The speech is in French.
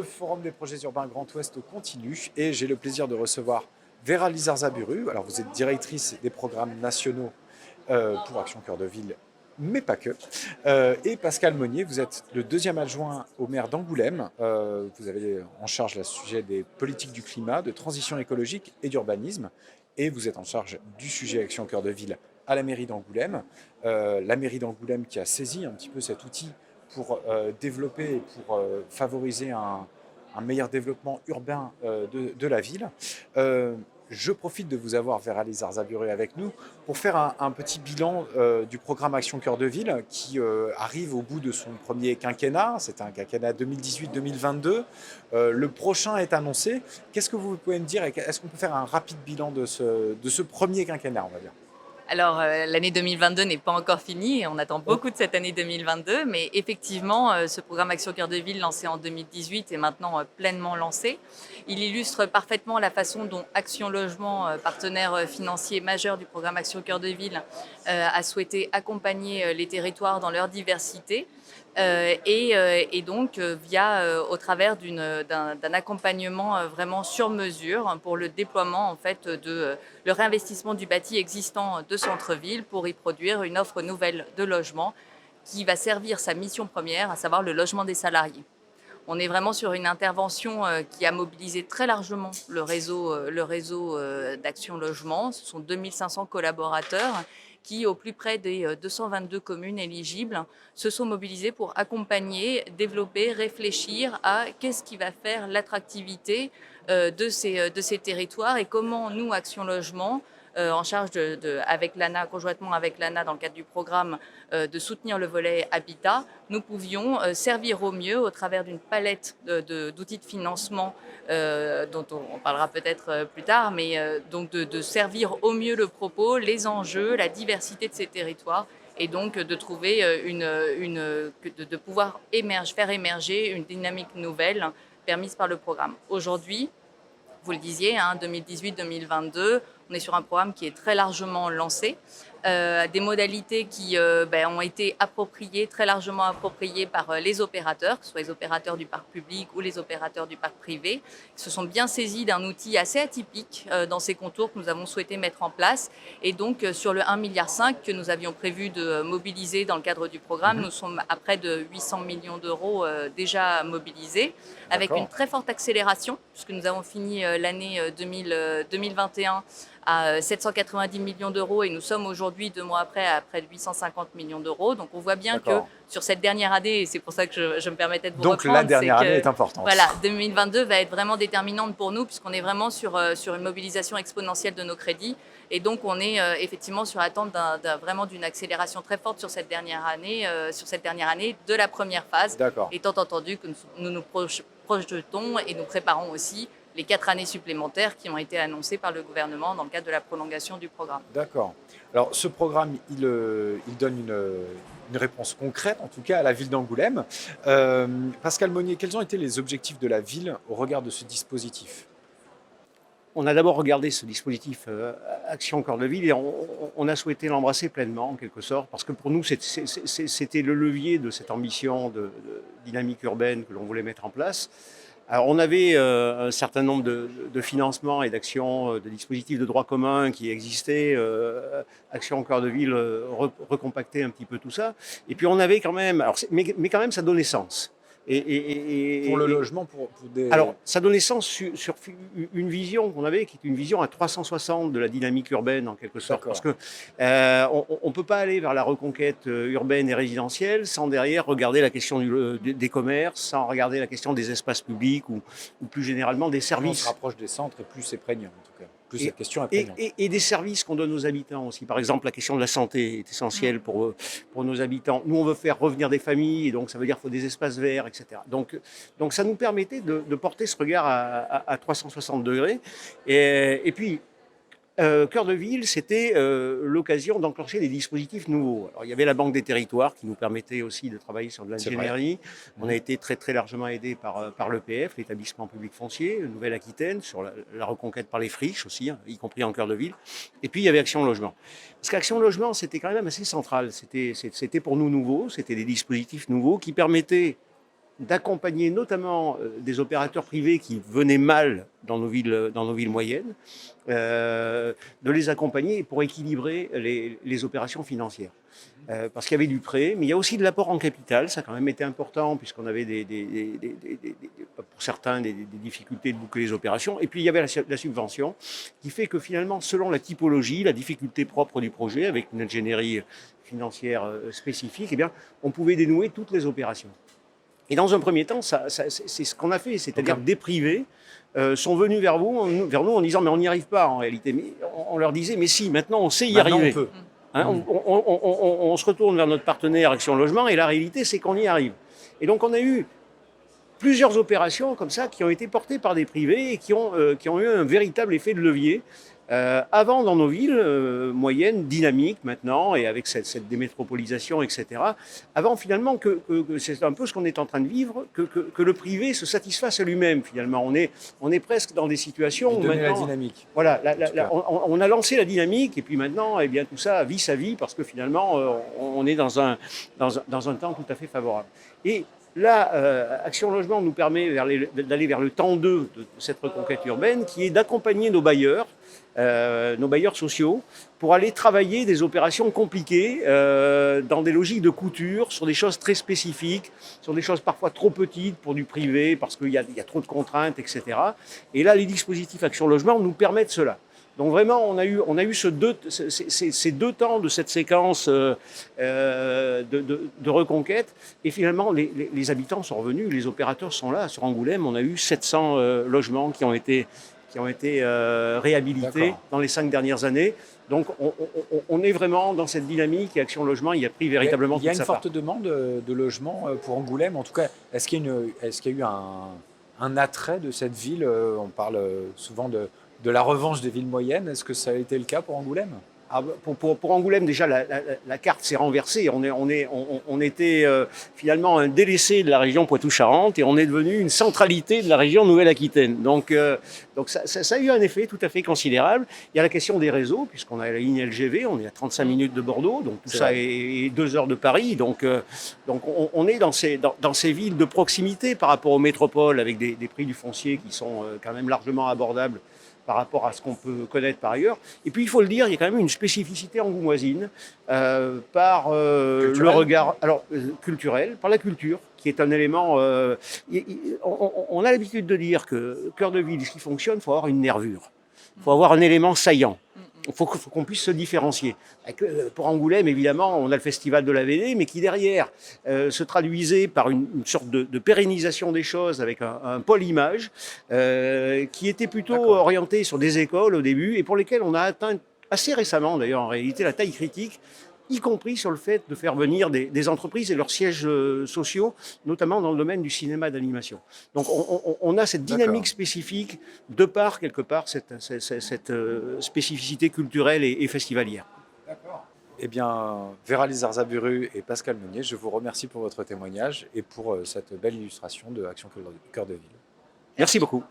Forum des projets urbains Grand Ouest continue et j'ai le plaisir de recevoir Vera Lizarzaburu. Alors vous êtes directrice des programmes nationaux pour Action Cœur de Ville, mais pas que. Et Pascal Monnier, vous êtes le deuxième adjoint au maire d'Angoulême. Vous avez en charge le sujet des politiques du climat, de transition écologique et d'urbanisme. Et vous êtes en charge du sujet Action Cœur de Ville à la mairie d'Angoulême. La mairie d'Angoulême qui a saisi un petit peu cet outil pour développer et pour favoriser un meilleur développement urbain de la ville. Je profite de vous avoir, Vera Lizarzaburu, avec nous pour faire un petit bilan du programme Action Cœur de Ville qui arrive au bout de son premier quinquennat. C'est un quinquennat 2018-2022. Le prochain est annoncé. Qu'est-ce que vous pouvez me dire? Est-ce qu'on peut faire un rapide bilan de ce premier quinquennat, on va dire? Alors, l'année 2022 n'est pas encore finie et on attend beaucoup de cette année 2022, mais effectivement, ce programme Action Cœur de Ville lancé en 2018 est maintenant pleinement lancé. Il illustre parfaitement la façon dont Action Logement, partenaire financier majeur du programme Action Cœur de Ville, a souhaité accompagner les territoires dans leur diversité. Et donc au travers d'un accompagnement vraiment sur mesure pour le déploiement en fait le réinvestissement du bâti existant de centre-ville pour y produire une offre nouvelle de logement qui va servir sa mission première, à savoir le logement des salariés. On est vraiment sur une intervention qui a mobilisé très largement le réseau d'Action Logement. Ce sont 2500 collaborateurs qui, au plus près des 222 communes éligibles, se sont mobilisés pour accompagner, développer, réfléchir à qu'est-ce qui va faire l'attractivité de ces territoires et comment nous, Action Logement, en charge avec l'ANA, conjointement avec l'ANA dans le cadre du programme, de soutenir le volet habitat, nous pouvions servir au mieux au travers d'une palette d'outils de financement dont on parlera peut-être plus tard, mais donc de servir au mieux le propos, les enjeux, la diversité de ces territoires et donc de trouver de pouvoir faire émerger une dynamique nouvelle permise par le programme. Aujourd'hui, vous le disiez, 2018-2022, on est sur un programme qui est très largement lancé, des modalités qui ont été très largement appropriées par les opérateurs, que ce soit les opérateurs du parc public ou les opérateurs du parc privé, qui se sont bien saisis d'un outil assez atypique dans ces contours que nous avons souhaité mettre en place. Et donc, sur le 1,5 milliard que nous avions prévu de mobiliser dans le cadre du programme, nous sommes à près de 800 millions d'euros déjà mobilisés, avec une très forte accélération, puisque nous avons fini l'année 2021 à 790 millions d'euros et nous sommes aujourd'hui, 2 mois après, à près de 850 millions d'euros. Donc on voit bien que sur cette dernière année, et c'est pour ça que je me permettais de vous reprendre. Donc la dernière année est importante. Voilà, 2022 va être vraiment déterminante pour nous puisqu'on est vraiment sur une mobilisation exponentielle de nos crédits. Et donc on est effectivement sur l'attente vraiment d'une accélération très forte sur cette dernière année de la première phase. Étant entendu que nous nous projetons et nous préparons aussi les 4 années supplémentaires qui ont été annoncées par le gouvernement dans le cadre de la prolongation du programme. D'accord. Alors ce programme, il donne une réponse concrète, en tout cas à la ville d'Angoulême. Pascal Monnier, quels ont été les objectifs de la ville au regard de ce dispositif ? On a d'abord regardé ce dispositif Action Cœur de Ville et on a souhaité l'embrasser pleinement, en quelque sorte, parce que pour nous, c'était le levier de cette ambition de dynamique urbaine que l'on voulait mettre en place. Alors, on avait un certain nombre de financements et d'actions, de dispositifs de droit commun qui existaient. Action Cœur de Ville recompactait un petit peu tout ça. Et puis, on avait quand même... mais quand même, ça donnait sens. Pour le logement, pour des... Alors, ça donnait sens sur une vision qu'on avait, qui est une vision à 360 de la dynamique urbaine, en quelque sorte. Parce que on ne peut pas aller vers la reconquête urbaine et résidentielle sans derrière regarder la question des commerces, sans regarder la question des espaces publics ou plus généralement des services. Plus on se rapproche des centres et plus c'est prégnant, en tout cas. Plus cette question est prégnante. Et des services qu'on donne aux habitants aussi. Par exemple, la question de la santé est essentielle pour nos habitants. Nous, on veut faire revenir des familles, et donc ça veut dire qu'il faut des espaces verts, etc. Donc ça nous permettait de porter ce regard à 360 degrés. Et puis, Cœur de Ville, c'était l'occasion d'enclencher des dispositifs nouveaux. Alors, il y avait la Banque des Territoires qui nous permettait aussi de travailler sur de l'ingénierie. On a été très, très largement aidé par l'EPF, l'établissement public foncier, Nouvelle-Aquitaine, sur la reconquête par les friches aussi, y compris en Cœur de Ville. Et puis, il y avait Action Logement. Parce qu'Action Logement, c'était quand même assez central. C'était pour nous nouveau, c'était des dispositifs nouveaux qui permettaient d'accompagner notamment des opérateurs privés qui venaient mal dans nos villes moyennes, de les accompagner pour équilibrer les opérations financières. Parce qu'il y avait du prêt, mais il y a aussi de l'apport en capital, ça a quand même été important, puisqu'on avait pour certains des difficultés de boucler les opérations. Et puis il y avait la subvention, qui fait que finalement, selon la typologie, la difficulté propre du projet, avec une ingénierie financière spécifique, eh bien, on pouvait dénouer toutes les opérations. Et dans un premier temps, c'est ce qu'on a fait, c'est-à-dire des privés sont venus vers nous en disant « mais on n'y arrive pas en réalité ». Mais on leur disait « mais si, maintenant on sait y arriver ». On peut. Hein, on se retourne vers notre partenaire Action Logement et la réalité, c'est qu'on y arrive. Et donc, on a eu plusieurs opérations comme ça qui ont été portées par des privés et qui ont eu un véritable effet de levier. Avant, dans nos villes moyennes, dynamiques maintenant, et avec cette démétropolisation, etc., avant finalement que c'est un peu ce qu'on est en train de vivre, que le privé se satisfasse à lui-même finalement. On est presque dans des situations où maintenant, la dynamique. Voilà, on a lancé la dynamique et puis maintenant, eh bien, tout ça vit sa vie parce que finalement, on est dans un temps tout à fait favorable. Et là, Action Logement nous permet d'aller vers le temps 2 de cette reconquête urbaine, qui est d'accompagner nos bailleurs sociaux, pour aller travailler des opérations compliquées dans des logiques de couture, sur des choses très spécifiques, sur des choses parfois trop petites pour du privé, parce qu'il y a trop de contraintes, etc. Et là, les dispositifs Action Logement nous permettent cela. Donc vraiment, on a eu ces deux temps de cette séquence de reconquête. Et finalement, les habitants sont revenus, les opérateurs sont là. Sur Angoulême, on a eu 700 logements qui ont été réhabilités dans les 5 dernières années. Donc on est vraiment dans cette dynamique et Action Logement y a pris véritablement toute sa part. Il y a une forte demande de logements pour Angoulême. En tout cas, est-ce qu'il y a eu un attrait de cette ville? On parle souvent de la revanche des villes moyennes. Est-ce que ça a été le cas pour Angoulême? Pour Angoulême, déjà, la carte s'est renversée. On était finalement un délaissé de la région Poitou-Charentes et on est devenu une centralité de la région Nouvelle-Aquitaine. Donc ça a eu un effet tout à fait considérable. Il y a la question des réseaux, puisqu'on a la ligne LGV, on est à 35 minutes de Bordeaux, donc tout ça est 2 heures de Paris. Donc on est dans ces villes de proximité par rapport aux métropoles, avec des prix du foncier qui sont quand même largement abordables par rapport à ce qu'on peut connaître par ailleurs. Et puis, il faut le dire, il y a quand même une spécificité angoumoisine par le regard culturel, par la culture, qui est un élément... on a l'habitude de dire que cœur de ville, ce qui fonctionne, il faut avoir une nervure. Il faut avoir un élément saillant. Il faut qu'on puisse se différencier. Pour Angoulême, évidemment, on a le festival de la VD, mais qui derrière se traduisait par une sorte de pérennisation des choses avec un pôle image qui était plutôt orienté sur des écoles au début et pour lesquelles on a atteint assez récemment, d'ailleurs en réalité, la taille critique, y compris sur le fait de faire venir des entreprises et leurs sièges sociaux, notamment dans le domaine du cinéma d'animation. Donc on a cette dynamique spécifique de par, quelque part, cette spécificité culturelle et festivalière. D'accord. Eh bien, Vera Lizarza-Buru et Pascal Meunier, je vous remercie pour votre témoignage et pour cette belle illustration de Action Cœur de Ville. Merci beaucoup.